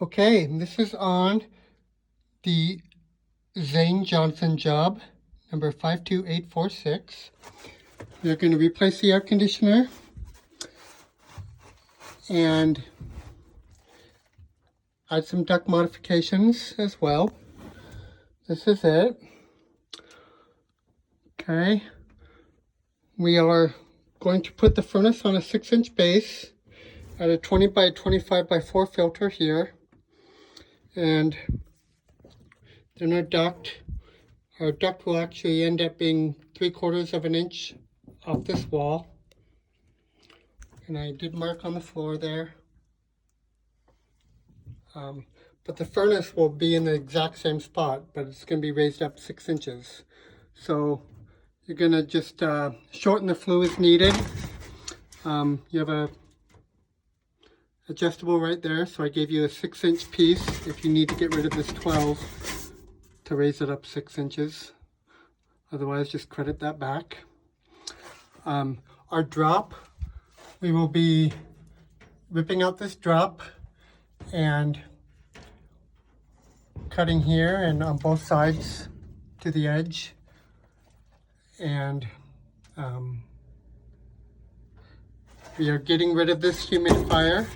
Okay, this is on the Zane Johnson job, number 52846. We're going to replace the air conditioner and add some duct modifications as well. This is it. Okay, we are going to put the furnace on a 6-inch base at a 20 by 25 by 4 filter here, and then our duct will actually end up being 3/4 of an inch off this wall, and I did mark on the floor there. But the furnace will be in the exact same spot, but it's going to be raised up 6 inches. So you're going to just shorten the flue as needed. You have a adjustable right there, so I gave you a 6-inch piece if you need to get rid of this 12 to raise it up 6 inches. Otherwise, just credit that back. Our drop, we will be ripping out this drop and cutting here and on both sides to the edge, and we are getting rid of this humidifier,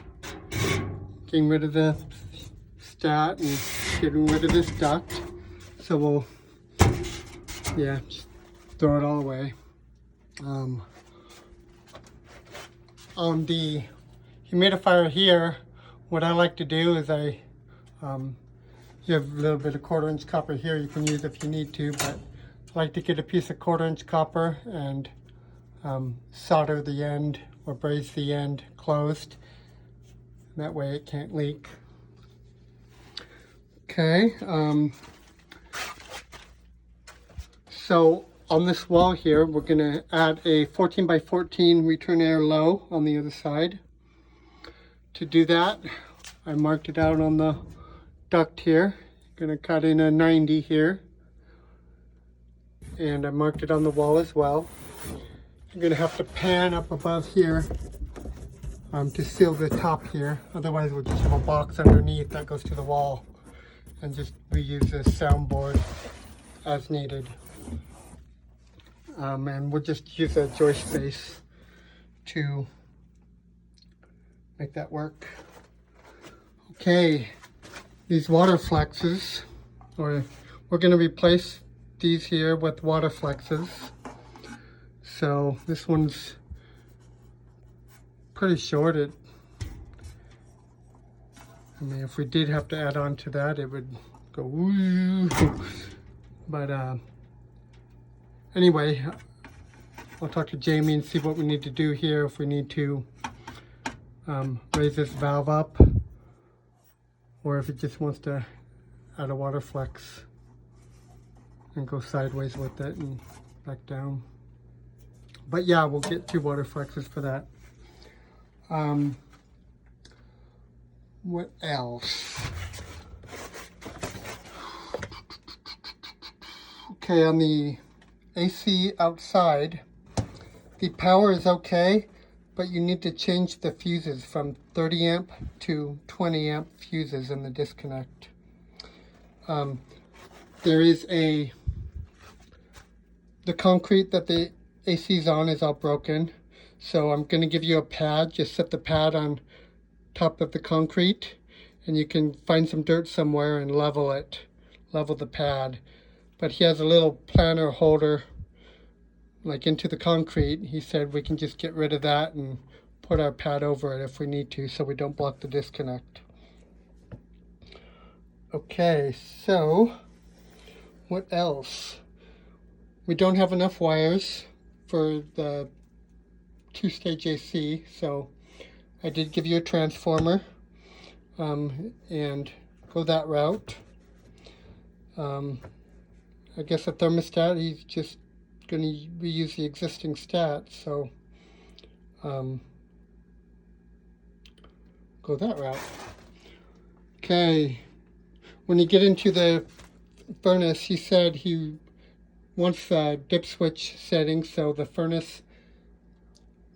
getting rid of the stat, and getting rid of this duct. So we'll, just throw it all away. On the humidifier here, what I like to do is you have a little bit of 1/4-inch copper here you can use if you need to, but I like to get a piece of 1/4-inch copper and solder the end or braze the end closed. That way it can't leak. Okay, so on this wall here, we're going to add a 14 by 14 return air low on the other side. To do that, I marked it out on the duct here. Going to cut in a 90 here, and I marked it on the wall as well. I'm going to have to pan up above here to seal the top here. Otherwise, we'll just have a box underneath that goes to the wall, and just reuse this soundboard as needed. And we'll just use a joist base to make that work. Okay, these water flexes, we're going to replace these here with water flexes. So this one's pretty short. I mean, if we did have to add on to that, it would go woo. But anyway, I'll talk to Jamie and see what we need to do here. If we need to raise this valve up, or if it just wants to add a water flex and go sideways with it and back down. But yeah, we'll get 2 water flexes for that. What else? Okay, on the AC outside, the power is okay, but you need to change the fuses from 30 amp to 20 amp fuses in the disconnect. There is the concrete that the AC is on is all broken, so I'm going to give you a pad. Just set the pad on top of the concrete, and you can find some dirt somewhere and level the pad. But he has a little planter holder like into the concrete. He said we can just get rid of that and put our pad over it if we need to, so we don't block the disconnect. Okay, so what else? We don't have enough wires for the 2-stage AC, so I did give you a transformer and go that route. I guess a thermostat, he's just going to reuse the existing stat, so go that route. Okay, when you get into the furnace, he said he wants the dip switch setting so the furnace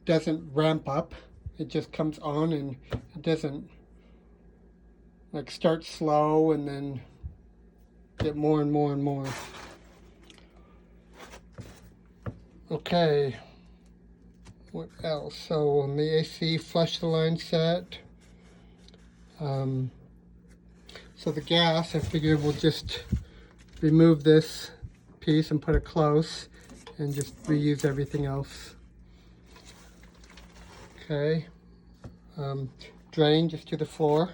doesn't ramp up. It just comes on and it doesn't Like start slow and then get more and more and more. Okay, what else? So on the AC, flush the line set. So the gas, I figured we'll just remove this piece and put it close and just reuse everything else. Okay, drain just to the floor.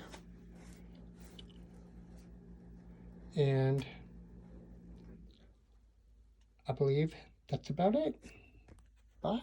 And I believe that's about it. Bye.